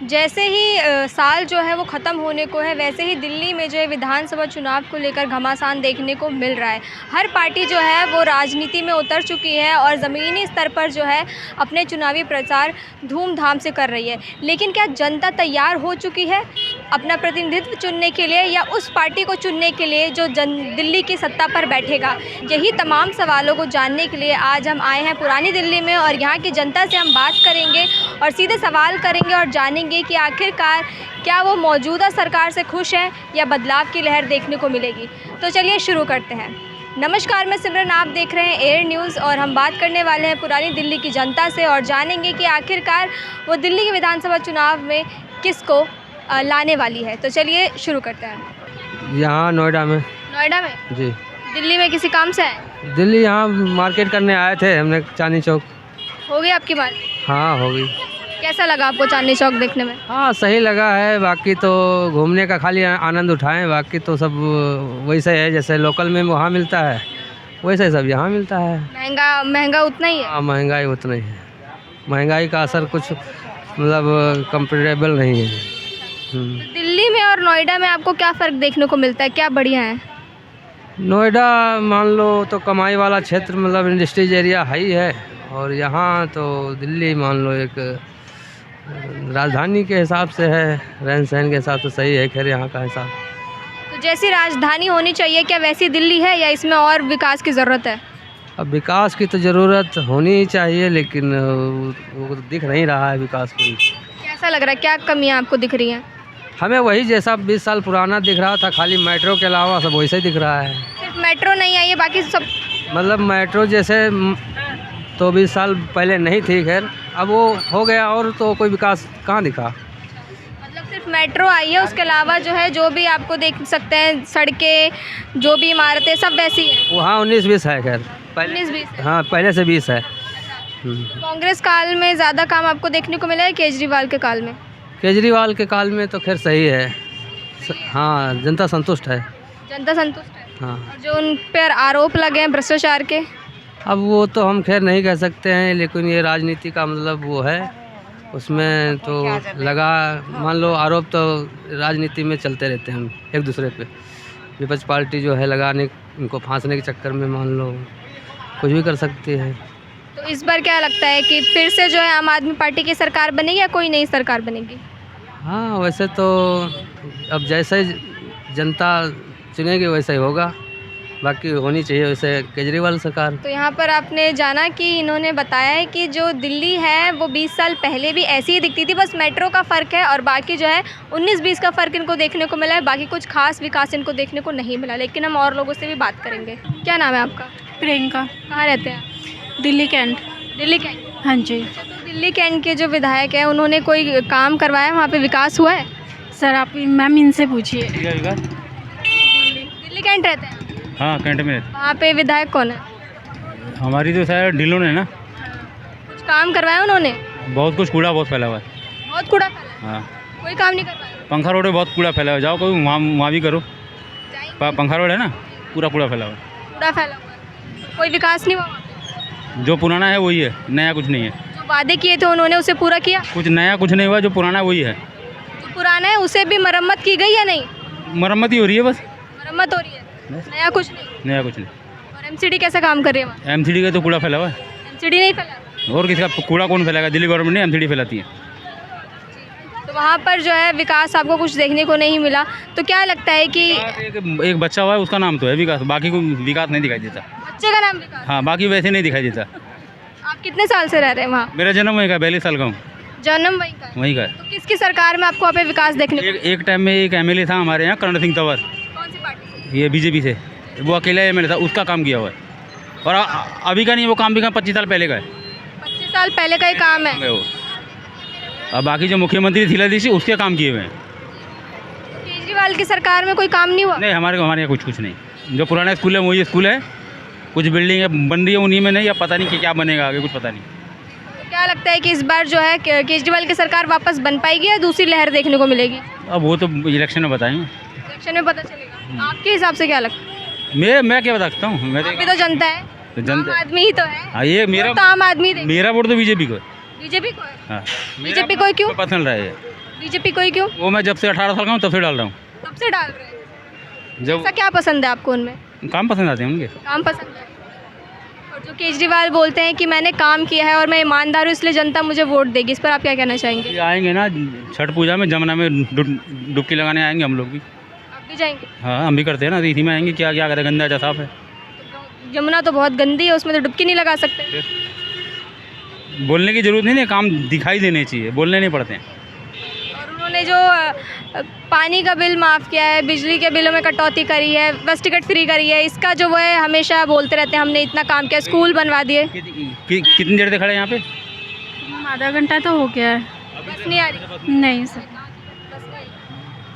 जैसे ही साल जो है वो ख़त्म होने को है, वैसे ही दिल्ली में जो है विधानसभा चुनाव को लेकर घमासान देखने को मिल रहा है। हर पार्टी जो है वो राजनीति में उतर चुकी है और ज़मीनी स्तर पर जो है अपने चुनावी प्रचार धूमधाम से कर रही है। लेकिन क्या जनता तैयार हो चुकी है अपना प्रतिनिधित्व चुनने के लिए, या उस पार्टी को चुनने के लिए जो दिल्ली की सत्ता पर बैठेगा? यही तमाम सवालों को जानने के लिए आज हम आए हैं पुरानी दिल्ली में, और यहाँ की जनता से हम बात करेंगे और सीधे सवाल करेंगे और जानेंगे कि आखिरकार क्या वो मौजूदा सरकार से खुश हैं या बदलाव की लहर देखने को मिलेगी। तो चलिए शुरू करते हैं। नमस्कार, मैं सिमरन, आप देख रहे हैं एयर न्यूज़ और हम बात करने वाले हैं पुरानी दिल्ली की जनता से और जानेंगे कि आखिरकार वो दिल्ली के विधानसभा चुनाव में किसको लाने वाली है। तो चलिए शुरू करते हैं। यहाँ नोएडा में। नोएडा में जी। दिल्ली में किसी काम से आए? दिल्ली यहाँ मार्केट करने आए थे हमने, चांदनी चौक। हो गई आपकी बात? हाँ, हो गई। कैसा लगा आपको चांदनी चौक देखने में? हाँ, सही लगा है। बाकी तो घूमने का खाली आनंद उठाएं, बाकी तो सब वैसे है जैसे लोकल में वहाँ मिलता है, वैसे सब यहाँ मिलता है। महंगा उतना ही है? हाँ, महंगाई उतना ही है। महंगाई का असर कुछ मतलब कंपेरेबल नहीं है। दिल्ली में और नोएडा में आपको क्या फ़र्क देखने को मिलता है, क्या बढ़िया है? नोएडा मान लो तो कमाई वाला क्षेत्र, मतलब इंडस्ट्रीज एरिया है ही है, और यहाँ तो दिल्ली मान लो एक राजधानी के हिसाब से है, रहन सहन के हिसाब से सही है। खैर यहाँ का हिसाब तो जैसी राजधानी होनी चाहिए, क्या वैसी दिल्ली है या इसमें और विकास की ज़रूरत है? अब विकास की तो ज़रूरत होनी ही चाहिए, लेकिन वो तो दिख नहीं रहा है विकास कोई। कैसा लग रहा है, क्या कमियाँ आपको दिख रही हैं? हमें वही जैसा 20 साल पुराना दिख रहा था, खाली मेट्रो के अलावा सब वैसे ही दिख रहा है। सिर्फ मेट्रो नहीं आई है, बाकी सब मतलब मेट्रो जैसे तो 20 साल पहले नहीं थी, खैर अब वो हो गया, और तो कोई विकास कहाँ दिखा। मतलब सिर्फ मेट्रो आई है, उसके अलावा जो है जो भी आपको देख सकते हैं सड़कें, जो भी इमारतें सब वैसी हैं। वहाँ 19-20 है, खैर पहले 19-20 है। हाँ, पहले से 20 है। कांग्रेस काल में ज़्यादा काम आपको देखने को मिला है केजरीवाल के काल में? केजरीवाल के काल में तो खैर सही है। हाँ, जनता संतुष्ट है। जनता संतुष्ट है। हाँ, और जो उन पर आरोप लगे हैं भ्रष्टाचार के? अब वो तो हम खैर नहीं कह सकते हैं, लेकिन ये राजनीति का मतलब वो है, उसमें तो लगा, मान लो आरोप तो राजनीति में चलते रहते हैं एक दूसरे पे। विपक्ष पार्टी जो है लगाने, इनको फांसने के चक्कर में मान लो कुछ भी कर सकती है। तो इस बार क्या लगता है कि फिर से जो है आम आदमी पार्टी की सरकार बनेगी या कोई नई सरकार बनेगी? हाँ, वैसे तो अब जैसे जनता चुनेगी वैसा ही होगा, बाकी होनी चाहिए वैसे केजरीवाल सरकार। तो यहाँ पर आपने जाना कि इन्होंने बताया है कि जो दिल्ली है वो 20 साल पहले भी ऐसी ही दिखती थी, बस मेट्रो का फ़र्क है, और बाकी जो है 19-20 का फ़र्क इनको देखने को मिला है, बाकी कुछ खास विकास इनको देखने को नहीं मिला। लेकिन हम और लोगों से भी बात करेंगे। क्या नाम है आपका? प्रियंका। कहाँ रहते हैं? दिल्ली कैंट। दिल्ली कैंट। हाँ जी। तो दिल्ली कैंट के जो विधायक हैं उन्होंने कोई काम करवाया है, वहाँ पे विकास हुआ है? सर आप मैम इनसे पूछिए। दिल्ली कैंट रहते हैं? हाँ, कैंट में। वहाँ पे विधायक कौन है? हमारी तो शायद ढिल्लों ने ना कुछ काम करवाया उन्होंने? बहुत कुछ कूड़ा बहुत फैला हुआ है। बहुत कूड़ा फैला है। हाँ, कोई काम नहीं करवाया? पंखा रोड पे बहुत कूड़ा फैला हुआ है, जाओ कोई वहाँ भी करो। पंखा रोड है ना, पूरा कूड़ा फैला हुआ है। कूड़ा फैला हुआ है, कोई विकास नहीं हुआ वहाँ पे? जो पुराना है वही है, नया कुछ नहीं है। जो वादे किए थे उन्होंने उसे पूरा किया? कुछ नया कुछ नहीं हुआ, जो पुराना है वही है। जो पुराना है उसे भी मरम्मत की गई या नहीं? मरम्मत ही हो रही है बस, मरम्मत हो रही है, नया कुछ नहीं। नया कुछ नहीं। और एमसीडी कैसा काम कर रही है वहाँ? एमसीडी का तो कूड़ा फैला हुआ है। एमसीडी नहीं फैला? और किसका कूड़ा कौन फैलाएगा? दिल्ली गवर्नमेंट ने एमसीडी फैलाती है। तो वहाँ पर जो है विकास आपको कुछ देखने को नहीं मिला, तो क्या लगता है कि एक बच्चा हुआ है उसका नाम तो है विकास, बाकी कोई विकास नहीं दिखाई देता। बच्चे का नाम विकास? हाँ, बाकी वैसे नहीं दिखाई देता। आप कितने साल से रह रहे हैं वहाँ? मेरा जन्म वहीं का, 42 साल का हूँ। जन्म वहीं का? वहीं का। तो किसकी सरकार में आपको वहाँ पे विकास देखने को? एक टाइम में एक एमएलए था हमारे यहाँ, करण सिंह तंवर। कौन सी पार्टी से? ये बीजेपी से, वो अकेला एमएलए था, उसका काम किया हुआ है। और अभी का नहीं, वो काम भी 25 साल पहले का है। 25 साल पहले का ही काम है वो। और बाकी जो मुख्यमंत्री थी ललित सिंह, उसके काम किए हुए हैं। केजरीवाल की सरकार में कोई काम नहीं हुआ? नहीं, हमारे यहाँ कुछ नहीं। जो पुराना स्कूल है वही स्कूल है, कुछ बिल्डिंग बन रही है उन्हीं में नहीं, अब पता नहीं कि क्या बनेगा आगे, कुछ पता नहीं। तो क्या लगता है कि इस बार जो है केजरीवाल की सरकार वापस बन पाएगी या दूसरी लहर देखने को मिलेगी? अब वो तो इलेक्शन में बताएंगे। इलेक्शन में पता चलेगा। आपके हिसाब से क्या लगता है? मैं क्या बता सकता हूँ, आप भी तो जनता है, तो जनता आम आदमी ही तो है। हाँ, ये मेरा तो आम आदमी देगा। मेरा वोट तो बीजेपी को है। बीजेपी को है? हाँ, बीजेपी को क्यों? पर्सनल रहा है। बीजेपी को ही क्यों? वो मैं जब से 18 साल का हूँ तब से डाल रहा हूँ। कब से डाल रहे हैं? जब ऐसा क्या पसंद है आपको उनमें? काम पसंद आते हैं उनके। काम पसंद है। और जो केजरीवाल बोलते हैं कि मैंने काम किया है और मैं ईमानदार हूँ इसलिए जनता मुझे वोट देगी, इस पर आप क्या कहना चाहेंगे? ये आएंगे ना छठ पूजा में, जमुना में डुबकी लगाने आएंगे हम लोग भी। आप भी जाएंगे? हाँ हम भी करते हैं ना, तो इसी में आएंगे। क्या क्या करें, गंदा जा साफ है। यमुना तो बहुत गंदी है, उसमें तो डुबकी नहीं लगा सकते। बोलने की जरूरत नहीं है, काम दिखाई देने चाहिए, बोलने नहीं पड़ते हैं। और उन्होंने जो पानी का बिल माफ़ किया है, बिजली के बिलों में कटौती करी है, बस टिकट फ्री करी है, इसका जो वो है हमेशा बोलते रहते हैं हमने इतना काम किया, स्कूल बनवा दिए। कितनी देर से खड़े हैं यहाँ पे? आधा घंटा तो हो गया है। बस नहीं आ रही? नहीं सर।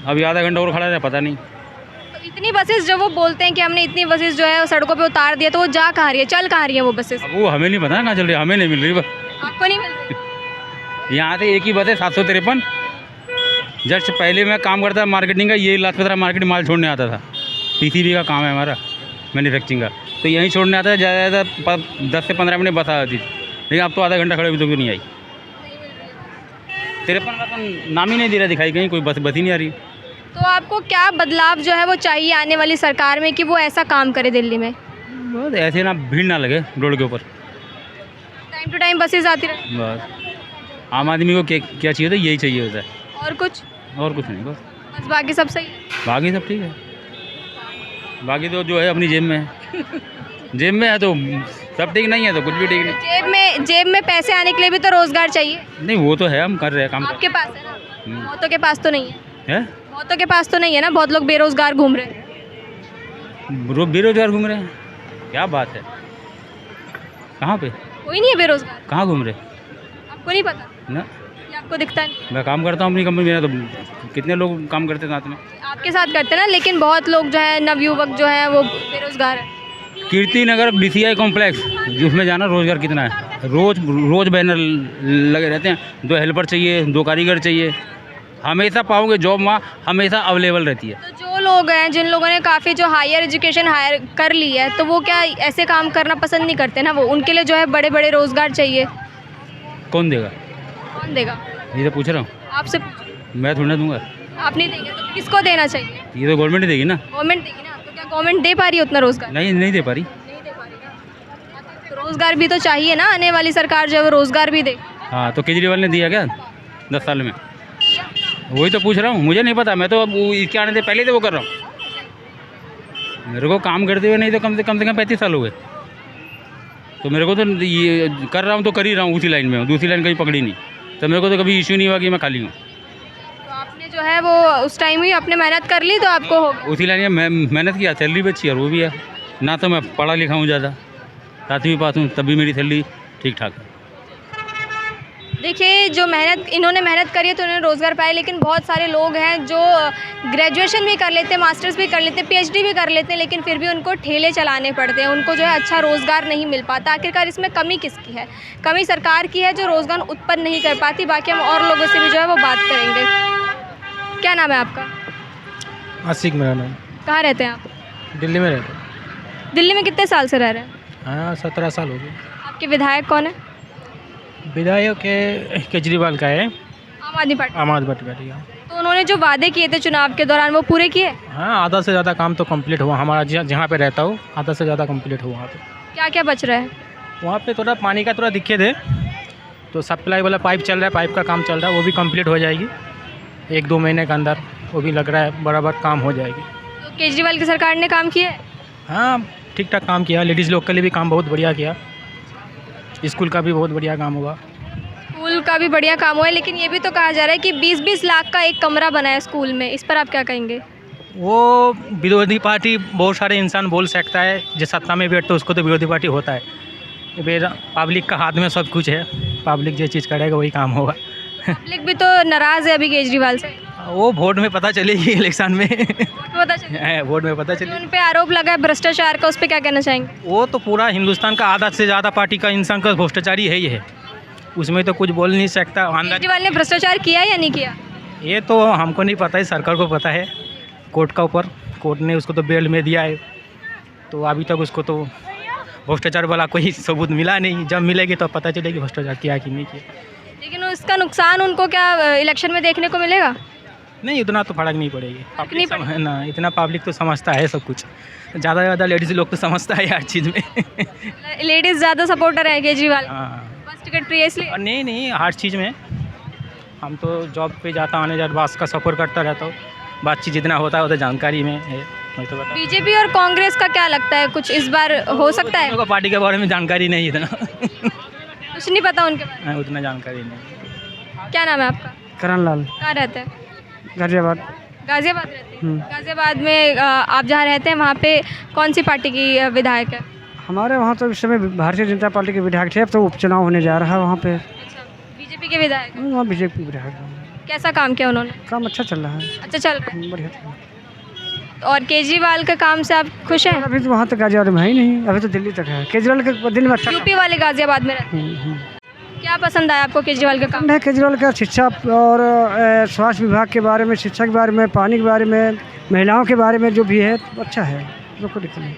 अभी आधा घंटा और खड़ा है, पता नहीं। तो इतनी बसेस जो वो बोलते हैं कि हमने इतनी बसेस जो है सड़कों पे उतार दिया, तो वो जा कहाँ रही है, चल कहाँ रही है वो बसेस? अब वो हमें नहीं पता कहाँ चल रही है, हमें नहीं मिल रही। बस आपको नहीं मिल रही? यहाँ से एक ही बस है 753। जस्ट पहले मैं काम करता था मार्केटिंग का, ये लाजपत मार्केट माल छोड़ने आता था। पीसीबी का काम है हमारा, मैन्युफैक्चरिंग का, तो यहीं छोड़ने आता है। ज़्यादा 10 से 15 मिनट बस आ जाती थी, लेकिन अब तो आधा घंटा खड़े भी तो क्यों नहीं आई। 53 का तो नाम ही नहीं दे रहा, दिखाई कहीं कोई बस ही नहीं आ रही। तो आपको क्या बदलाव जो है वो चाहिए आने वाली सरकार में कि वो ऐसा काम करे दिल्ली में? बस ऐसे ना भीड़ ना लगे रोड के ऊपर, टाइम टू टाइम बसेस आती रहे। बस आम आदमी को क्या चाहिए था, यही चाहिए होता है, और कुछ? और कुछ नहीं। बस बाकी सब सही है? बाकी सब ठीक है। बाकी तो जो है अपनी जेब में है। जेब में है तो सब ठीक नहीं है तो कुछ भी ठीक नहीं। जेब में पैसे आने के लिए भी तो रोजगार चाहिए। नहीं वो तो है, हम कर रहे हैं काम। आपके पास है ना, बहुतों के पास तो नहीं है। बहुतों के पास तो नहीं है ना, बहुत लोग बेरोजगार घूम रहे हैं। बेरोजगार घूम रहे हैं, क्या बात है? कहाँ पे? कोई नहीं है बेरोजगार। कहाँ घूम रहे? आपको नहीं पता? ना, ये आपको दिखता नहीं? मैं काम करता हूँ अपनी कंपनी में, तो कितने लोग काम करते हैं साथ में। आपके साथ करते हैं ना, लेकिन बहुत लोग जो है नवयुवक जो है वो बेरोजगार है। कीर्ति नगर BCI कॉम्प्लेक्स, उसमें जाना रोजगार कितना है। रोज बैनर लगे रहते हैं, 2 हेल्पर चाहिए, 2 कारीगर चाहिए। हमेशा पाओगे जॉब वहाँ हमेशा अवेलेबल रहती है। तो जो लोग हैं, जिन लोगों ने काफ़ी जो हायर एजुकेशन हायर कर ली है, तो वो क्या ऐसे काम करना पसंद नहीं करते ना? वो उनके लिए जो है बड़े बड़े रोजगार चाहिए। कौन देगा? कौन देगा? ये तो पूछ रहा हूँ। आपसे मैं थोड़ा दूंगा। आप नहीं देंगे तो किसको देना चाहिए? ये तो गवर्नमेंट ही देगी ना। गवर्नमेंट देगी ना, तो क्या गवर्नमेंट दे पा रही है उतना रोजगार? नहीं दे पा रही। नहीं दे पा रही ना, तो रोजगार भी तो चाहिए ना, आने वाली सरकार जो है वो रोजगार भी दे। हाँ तो केजरीवाल ने दिया क्या 10 साल में? वही तो पूछ रहा हूँ, मुझे नहीं पता। मैं तो अब इसके आने से पहले तो वो कर रहा हूँ। मेरे को काम करते हुए नहीं तो कम से कम 35 साल हो गए। तो मेरे को तो ये कर रहा हूँ तो कर ही रहा हूँ, उसी लाइन में हूँ, दूसरी लाइन कहीं पकड़ी नहीं। तो मेरे को तो कभी इश्यू नहीं हुआ कि मैं खाली हूँ। तो आपने जो है वो उस टाइम ही अपने मेहनत कर ली तो आपको हो गया। उसी लाइन में मेहनत किया, सैलरी भी अच्छी है और वो भी है ना। तो मैं पढ़ा लिखा हूँ ज़्यादा, 7वीं पास हूँ, तब भी मेरी सैलरी ठीक ठाक है। देखिए, जो मेहनत इन्होंने मेहनत करी है तो इन्होंने रोज़गार पाया, लेकिन बहुत सारे लोग हैं जो ग्रेजुएशन भी कर लेते हैं, मास्टर्स भी कर लेते हैं, PhD भी कर लेते हैं, लेकिन फिर भी उनको ठेले चलाने पड़ते हैं, उनको जो है अच्छा रोज़गार नहीं मिल पाता। आखिरकार इसमें कमी किसकी है? कमी सरकार की है जो रोज़गार उत्पन्न नहीं कर पाती। बाकी हम और लोगों से भी जो है वो बात करेंगे। क्या नाम है आपका? आशिक मेरा नाम। कहाँ रहते हैं आप? दिल्ली में रहते हैं। दिल्ली में कितने साल से रह रहे हैं? हाँ 17 साल हो गए। आपके विधायक कौन है? विधायक केजरीवाल का है, आम आदमी पार्टी। आम आदमी पार्टी का। तो उन्होंने जो वादे किए थे चुनाव के दौरान वो पूरे किए? हाँ आधा से ज़्यादा काम तो कंप्लीट हुआ हमारा। जहाँ पे रहता हूँ आधा से ज़्यादा कंप्लीट हुआ। वहाँ पे क्या क्या बच रहा है? वहाँ पे थोड़ा पानी का थोड़ा दिक्कत है, तो सप्लाई वाला पाइप चल रहा है, पाइप का काम चल रहा है, वो भी कंप्लीट हो जाएगी 1-2 महीने के अंदर। वो भी लग रहा है बराबर काम हो जाएगी। तो केजरीवाल की सरकार ने काम किया है? हाँ ठीक ठाक काम किया। लेडीज़ लोग के लिए भी काम बहुत बढ़िया किया। स्कूल का भी बहुत बढ़िया काम हुआ। स्कूल का भी बढ़िया काम हुआ है, लेकिन ये भी तो कहा जा रहा है कि 20-20 लाख का एक कमरा बना है स्कूल में। इस पर आप क्या कहेंगे? वो विरोधी पार्टी बहुत सारे इंसान बोल सकता है, जो सत्ता में बैठते उसको तो विरोधी पार्टी होता है। पब्लिक का हाथ में सब कुछ है, पब्लिक जो चीज़ करेगा वही काम होगा। पब्लिक भी तो नाराज़ है अभी केजरीवाल से। वो वोट में पता चलेगी, इलेक्शन में पता चले वोट में पता चलेगी। उन पे आरोप लगा है भ्रष्टाचार का, उस पर क्या कहना चाहेंगे? वो तो पूरा हिंदुस्तान का आधा से ज़्यादा पार्टी का इंसान का भ्रष्टाचारी है ही है, उसमें तो कुछ बोल नहीं सकता। केजरीवाल ने भ्रष्टाचार किया या नहीं किया? ये तो हमको नहीं पता है, सरकार को पता है। कोर्ट का ऊपर कोर्ट ने उसको तो बेल में दिया है, तो अभी तक उसको तो भ्रष्टाचार वाला कोई सबूत मिला नहीं। जब मिलेगी तो पता चलेगी भ्रष्टाचार किया कि नहीं किया। लेकिन उसका नुकसान उनको क्या इलेक्शन में देखने को मिलेगा? नहीं, उतना तो फर्क नहीं पड़ेगी। फर्क नहीं पब्लिक ना, इतना पब्लिक तो समझता है सब कुछ, ज़्यादा से ज़्यादा लेडीज़ लोग तो समझता है हर चीज़ में। लेडीज़ ज़्यादा सपोर्टर है केजरीवाल, हाँ, बस टिकट फ्री है इसलिए। और नहीं हर चीज़ में। हम तो जॉब पे जाता आने जाता बस का सफ़र करता रहता हूँ, बातचीत जितना होता है वो तो जानकारी में है। मैं तो बता बीजेपी और कांग्रेस का क्या लगता है, कुछ इस बार हो सकता है? लोगों को पार्टी के बारे में जानकारी नहीं इतना। कुछ नहीं पता उनके बारे हाँ, उतना जानकारी नहीं। में। क्या नाम है आपका? करण लाल, कहाँ रहते हैं? गाजियाबाद। गाजियाबाद रहते हैं। गाजियाबाद में आप जहाँ रहते हैं वहाँ पे कौन सी पार्टी की विधायक है? हमारे वहाँ तो इस समय भारतीय जनता पार्टी के विधायक थे, अब तो उपचुनाव होने जा रहा है वहाँ पे। अच्छा, बीजेपी के विधायक हैं। वहाँ बीजेपी विधायक हैं। कैसा काम किया उन्होंने? काम अच्छा चल रहा है, अच्छा चल रहा है। बढ़िया चल रहा है। और केजरीवाल का काम से आप खुश हैं? अभी तो वहाँ तो गाजियाबाद में है ही नहीं, अभी तो दिल्ली तक है। केजरीवाल के दिल्ली में अच्छा यूपी वाले गाजियाबाद में रहते हैं। क्या पसंद आया आपको केजरीवाल का काम? काम है। केजरीवाल का शिक्षा और स्वास्थ्य विभाग के बारे में, शिक्षा के बारे में, पानी के बारे में, महिलाओं के बारे में जो भी है अच्छा है, तो कोई दिक्कत नहीं।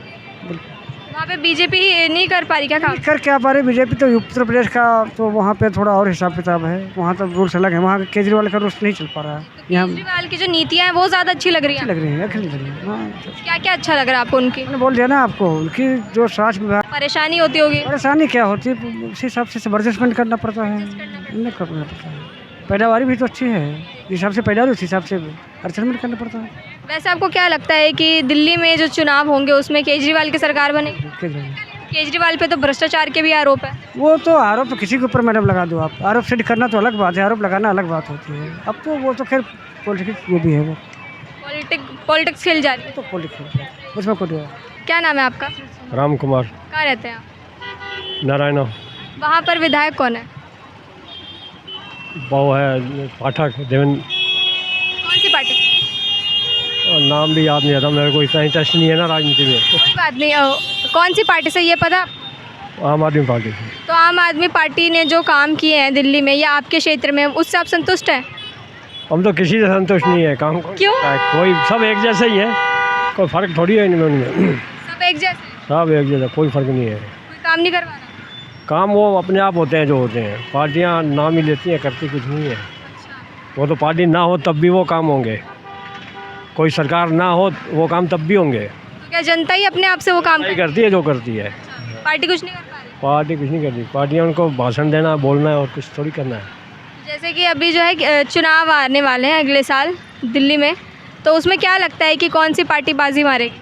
बिल्कुल वहाँ पे बीजेपी नहीं कर पा रही क्या काम? कर क्या पा रही बीजेपी, तो उत्तर प्रदेश का तो वहाँ पे थोड़ा और हिसाब किताब है, वहाँ तो रूल्स अलग है। वहाँ केजरीवाल का रूल्स नहीं चल पा रहा है। यहाँ केजरीवाल की जो नीतियाँ हैं वो ज़्यादा अच्छी लग रही हैं। लग रही है, अच्छी लग रही है। हाँ, क्या क्या अच्छा लग रहा है आपको उनकी? मैंने बोल दिया ना आपको, उनकी जो स्वास्थ्य विभाग, परेशानी होती होगी? परेशानी क्या होती है उसी हिसाब से एडजस्टमेंट करना पड़ता है, नहीं करना पड़ता है। पैदावारी भी तो अच्छी है, जिस हिसाब से पैदावारी उस हिसाब से एडजस्टमेंट करना पड़ता है। वैसे आपको क्या लगता है कि दिल्ली में जो चुनाव होंगे उसमें केजरीवाल की सरकार बनेगी? केजरीवाल पे तो भ्रष्टाचार के भी आरोप है। वो तो आरोप तो किसी के ऊपर मैडम लगा दो आप, आरोप सेट करना तो अलग बात है, आरोप लगाना अलग बात होती है। अब तो वो तो खैर पॉलिटिक्स जो भी है वो पॉलिटिक्स खेल जा रही है। तो पॉलिटिक्स उसमें कोई नहीं है। क्या नाम है आपका? राम कुमार, कहाँ रहते हैं आप? नारायण, वहाँ पर विधायक कौन है? वो है पाठक देवेंद्र, कौन सी पार्टी? नाम भी याद नहीं आता मेरे को, इतना इंटरेस्ट नहीं है ना राजनीति में। कोई बात नहीं। कौन सी पार्टी से ये पता? आम आदमी पार्टी से। तो आम आदमी पार्टी ने जो काम किए हैं दिल्ली में या आपके क्षेत्र में, उससे आप संतुष्ट हैं? हम तो किसी से संतुष्ट नहीं है। काम क्यों? कोई सब एक जैसे ही है, कोई फर्क थोड़ी है इनमें उनमें। सब एक जैसे? सब एक जैसा, कोई फर्क नहीं है। कोई काम नहीं करवाना? काम वो अपने आप होते हैं जो होते हैं, पार्टियाँ नाम ही लेती हैं, करती कुछ नहीं है। वो तो पार्टी ना हो तब भी वो काम होंगे, कोई सरकार ना हो वो काम तब भी होंगे। तो क्या जनता ही अपने आप से वो काम नहीं करे? करती है जो करती है। पार्टी कुछ नहीं कर पा रही? पार्टी कुछ नहीं करती, पार्टियाँ उनको भाषण देना बोलना है और कुछ थोड़ी करना है। जैसे कि अभी जो है चुनाव आने वाले हैं अगले साल दिल्ली में, तो उसमें क्या लगता है कि कौन सी पार्टी बाजी मारेगी?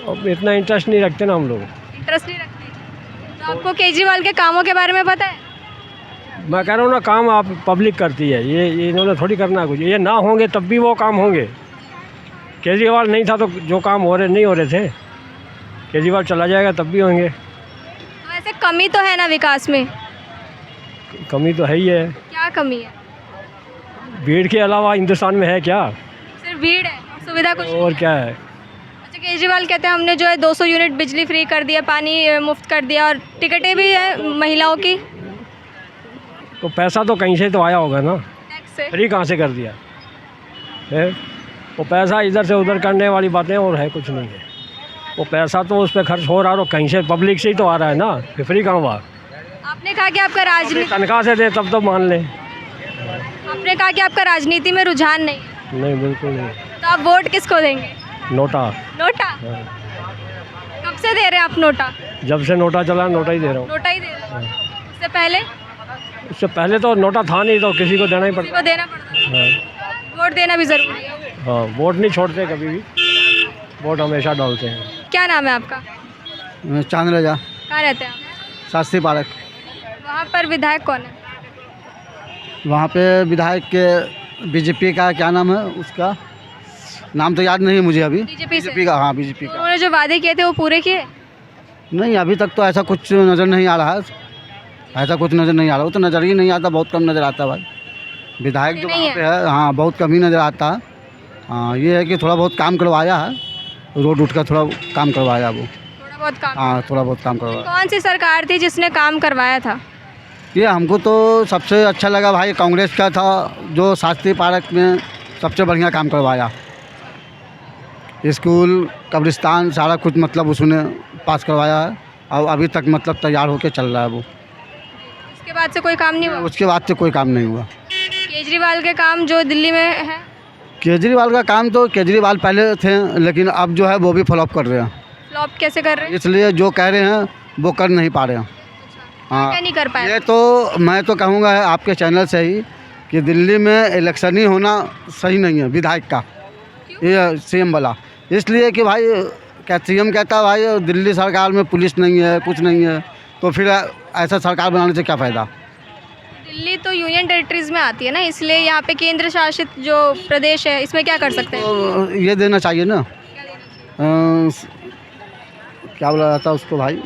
अब इतना इंटरेस्ट नहीं रखते ना हम लोग। इंटरेस्ट नहीं रखते? तो आपको केजरीवाल के कामों के बारे में पता है? मैं कह रहा हूँ ना, काम आप पब्लिक करती है, ये इन्होंने थोड़ी करना है कुछ। ये ना होंगे तब भी वो काम होंगे। केजरीवाल नहीं था तो जो काम हो रहे नहीं हो रहे थे, केजरीवाल चला जाएगा तब भी होंगे। तो ऐसे कमी तो है ना विकास में? कमी तो है ही है। क्या कमी है? भीड़ के अलावा हिंदुस्तान में है क्या? सिर्फ भीड़ है, सुविधा कुछ नहीं और है। क्या है? अच्छा, केजरीवाल कहते हैं हमने जो है 200 यूनिट बिजली फ्री कर दिया, पानी मुफ्त कर दिया और टिकटें भी है महिलाओं की तो पैसा तो कहीं से तो आया होगा ना, टैक्स से। फ्री कहाँ से कर दिया है? वो पैसा इधर से उधर करने वाली बातें और है कुछ नहीं है। वो पैसा तो उस पर खर्च हो रहा है, कहीं से पब्लिक से ही तो आ रहा है ना, फिर फ्री कहाँ हुआ? आपने कहा कि आपका राजनीति तनख्वाह से दे तब तो मान लें। आपने कहा कि आपका राजनीति में रुझान नहीं है, नहीं, बिल्कुल नहीं। तो आप वोट किसको देंगे? नोटा। नोटा? हाँ। कब से दे रहे हैं आप नोटा? जब से नोटा चला नोटा ही दे रहा हूँ। नोटा ही दे रहे हैं? इससे पहले इससे पहले तो नोटा था नहीं, तो किसी को देना ही किसी पड़ता। को देना पड़ता है। हाँ, वोट देना भी जरूरी है। हाँ, वोट नहीं छोड़ते कभी भी, वोट हमेशा डालते हैं। क्या नाम है आपका? चांद राजा, कहाँ रहते हैं आप? शास्त्री पार्क। वहाँ पर विधायक कौन है? वहाँ पे विधायक के बीजेपी का क्या नाम है, उसका नाम तो याद नहीं है मुझे अभी। बीजेपी से? बीजेपी का, हाँ बीजेपी तो का। उन्होंने जो वादे किए थे वो पूरे किए? नहीं, अभी तक तो ऐसा कुछ नज़र नहीं आ रहा है, ऐसा कुछ नज़र नहीं आ रहा। वो तो नज़र ही नहीं आता, बहुत कम नज़र आता है भाई। विधायक जो नहीं वहाँ पे है, हाँ बहुत कम ही नज़र आता है। हाँ, ये है कि थोड़ा बहुत काम करवाया है, रोड उठ का थोड़ा काम करवाया वो। थोड़ा बहुत काम? हाँ, थोड़ा बहुत काम करवाया। कौन सी सरकार थी जिसने काम करवाया था? ये हमको तो सबसे अच्छा लगा भाई, कांग्रेस का था जो शास्त्री पार्क में सबसे बढ़िया काम करवाया। स्कूल, कब्रिस्तान, सारा कुछ मतलब उसने पास करवाया है और अभी तक मतलब तैयार होकर चल रहा है वो। उसके बाद से कोई काम नहीं हुआ? उसके बाद से कोई काम नहीं हुआ। केजरीवाल के काम जो दिल्ली में है, केजरीवाल का काम तो केजरीवाल पहले थे, लेकिन अब जो है वो भी फ्लॉप कर रहे हैं। फ्लॉप कैसे कर रहे हैं? इसलिए जो कह रहे हैं वो कर नहीं पा रहे हैं। क्या नहीं कर पाए? ये तो मैं तो कहूँगा है आपके चैनल से ही कि दिल्ली में इलेक्शन ही होना सही नहीं है विधायक का, ये सीएम वाला। इसलिए कि भाई क्या सीएम कहता है भाई दिल्ली सरकार में पुलिस नहीं है, कुछ नहीं है, तो फिर ऐसा सरकार बनाने से क्या फ़ायदा। दिल्ली तो यूनियन टेरिटरीज में आती है ना, इसलिए यहाँ पे केंद्र शासित जो प्रदेश है इसमें क्या कर सकते हैं? तो ये देना चाहिए ना, क्या बोला जाता है उसको भाई,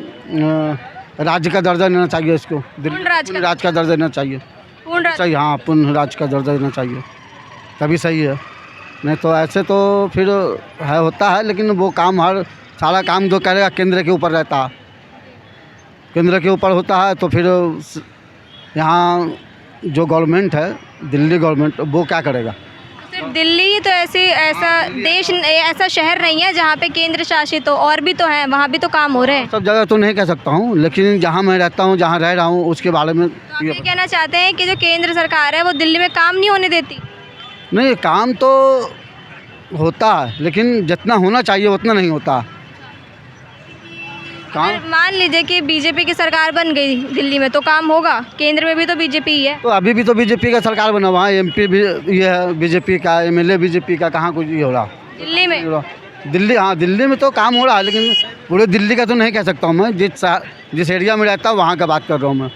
राज्य का दर्जा देना चाहिए इसको। पूर्ण राज्य का? राज्य का दर्जा देना चाहिए। पूर्ण राज्य? सही, हाँ, पूर्ण राज्य का दर्जा देना चाहिए, तभी सही है। नहीं तो ऐसे तो फिर है होता है, लेकिन वो काम हर सारा काम जो करेगा केंद्र के ऊपर रहता है, केंद्र के ऊपर होता है। तो फिर यहाँ जो गवर्नमेंट है, दिल्ली गवर्नमेंट, वो क्या करेगा? सिर्फ दिल्ली तो ऐसा शहर नहीं है जहाँ पे केंद्र शासित हो, और भी तो है, वहाँ भी तो काम हो रहे हैं। सब जगह तो नहीं कह सकता हूँ, लेकिन जहाँ मैं रहता हूँ, जहाँ रह रहा हूँ, उसके बारे में तो आप ये कहना चाहते हैं कि जो केंद्र सरकार है वो दिल्ली में काम नहीं होने देती? नहीं, काम तो होता है, लेकिन जितना होना चाहिए उतना नहीं होता काम। अगर मान लीजिए कि बीजेपी की सरकार बन गई दिल्ली में, तो काम होगा? केंद्र में भी तो बीजेपी ही है। तो अभी भी तो बीजेपी का सरकार बना हुआ है, एमपी भी ये है बीजेपी का, एमएलए बीजेपी का, कहाँ कुछ ये हो रहा दिल्ली में? दिल्ली, हाँ, दिल्ली में तो काम हो रहा है, लेकिन पूरे दिल्ली का तो नहीं कह सकता हूँ मैं। जिस एरिया में रहता हूँ वहाँ का बात कर रहा हूँ मैं।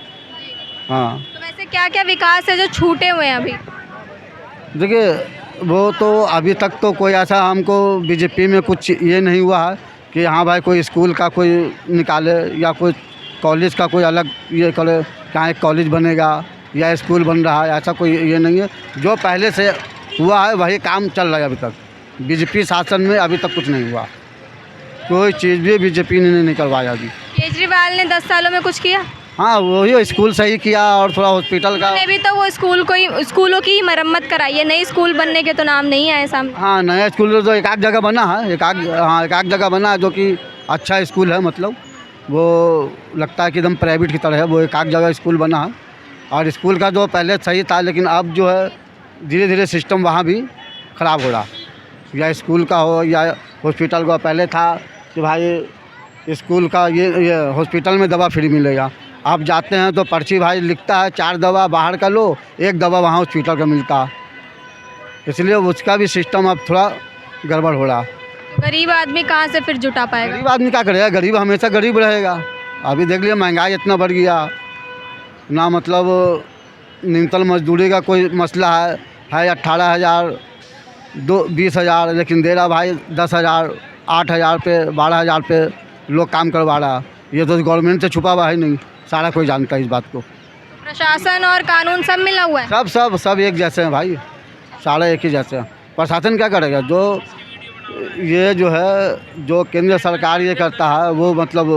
हाँ, तो वैसे क्या क्या विकास है जो छूटे हुए हैं अभी? देखिए वो तो अभी तक तो कोई ऐसा हमको बीजेपी में कुछ ये नहीं हुआ है कि हाँ भाई कोई स्कूल का कोई निकाले या कोई कॉलेज का कोई अलग ये करे, क्या एक कॉलेज बनेगा या स्कूल बन रहा है, ऐसा कोई ये नहीं है। जो पहले से हुआ है वही काम चल रहा है अभी तक। बीजेपी शासन में अभी तक कुछ नहीं हुआ, कोई चीज़ भी बीजेपी ने नहीं करवाया अभी। केजरीवाल ने 10 सालों में कुछ किया? हाँ, वही स्कूल सही किया और थोड़ा हॉस्पिटल का। भी तो वो स्कूलों की मरम्मत कराई है, नई स्कूल बनने के तो नाम नहीं आए सामने। हाँ, नया स्कूल तो एक आध जगह बना है, एक आध जगह बना है जो कि अच्छा स्कूल है, मतलब वो लगता है कि एकदम प्राइवेट की तरह है। वो एक आध जगह स्कूल बना है, और स्कूल का जो पहले सही था, लेकिन अब जो है धीरे धीरे सिस्टम वहाँ भी ख़राब हो रहा, या स्कूल का हो या हॉस्पिटल का। पहले था कि भाई स्कूल का ये हॉस्पिटल में दवा फ्री मिलेगा, आप जाते हैं तो पर्ची भाई लिखता है 4 दवा बाहर का लो, 1 दवा वहाँ हॉस्पिटल का मिलता है। इसलिए उसका भी सिस्टम अब थोड़ा गड़बड़ हो रहा। गरीब आदमी कहाँ से फिर जुटा पाएगा? गरीब आदमी क्या करेगा? गरीब हमेशा गरीब रहेगा। अभी देख लिया महंगाई इतना बढ़ गया ना, मतलब न्यूनतम मजदूरी का कोई मसला है 18,000 20,000, लेकिन दे रहा भाई 10,000 8,000 पे 12,000 पे लोग काम करवा रहा। ये तो गवर्नमेंट से छुपा हुआ है नहीं, सारा कोई जानता है इस बात को। प्रशासन और कानून सब मिला हुआ है? सब एक जैसे हैं भाई, सारे एक ही जैसे हैं। प्रशासन क्या करेगा? जो ये जो है जो केंद्र सरकार ये करता है वो मतलब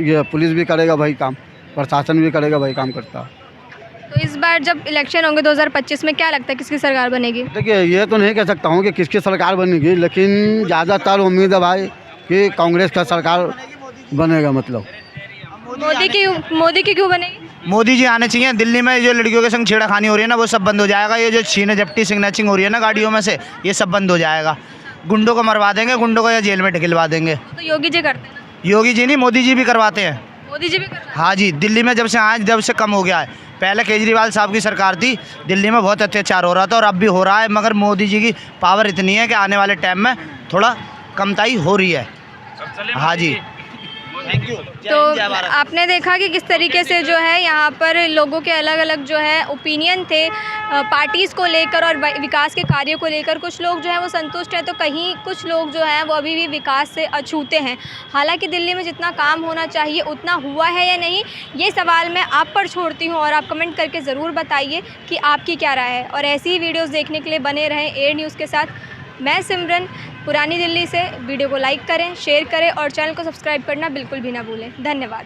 ये पुलिस भी करेगा वही काम, प्रशासन भी करेगा वही काम करता है। तो इस बार जब इलेक्शन होंगे 2025 में, क्या लगता है किसकी सरकार बनेगी? देखिए ये तो नहीं कह सकता हूँ कि किसकी सरकार बनेगी, लेकिन ज़्यादातर उम्मीद है भाई कि कांग्रेस का सरकार बनेगा। मतलब मोदी की क्यों बनेगी? मोदी जी आने चाहिए। दिल्ली में जो लड़कियों के संग छेड़खानी हो रही है ना, वो सब बंद हो जाएगा। ये जो छीने झपटी सिग्नेचिंग हो रही है ना गाड़ियों में से, ये सब बंद हो जाएगा। गुंडों को मरवा देंगे, गुंडों को या जेल में ढकेलवा देंगे। तो योगी जी करते हैं ना? योगी जी नहीं, मोदी जी भी करवाते हैं। मोदी जी भी करते हैं? हाँ जी, दिल्ली में जब से कम हो गया है। पहले केजरीवाल साहब की सरकार थी, दिल्ली में बहुत अत्याचार हो रहा था और अब भी हो रहा है, मगर मोदी जी की पावर इतनी है कि आने वाले टाइम में थोड़ा कमताई हो रही है। हाँ जी, थैंक यू। तो आपने देखा कि किस तरीके से जो है यहाँ पर लोगों के अलग अलग जो है ओपिनियन थे पार्टीज़ को लेकर और विकास के कार्यों को लेकर। कुछ लोग जो है वो संतुष्ट हैं, तो कहीं कुछ लोग जो हैं वो अभी भी विकास से अछूते हैं। हालांकि दिल्ली में जितना काम होना चाहिए उतना हुआ है या नहीं, ये सवाल मैं आप पर छोड़ती हूँ, और आप कमेंट करके ज़रूर बताइए कि आपकी क्या राय है। और ऐसी ही वीडियोज़ देखने के लिए बने रहें एयर न्यूज़ के साथ। मैं सिमरन, पुरानी दिल्ली से। वीडियो को लाइक करें, शेयर करें और चैनल को सब्सक्राइब करना बिल्कुल भी ना भूलें। धन्यवाद।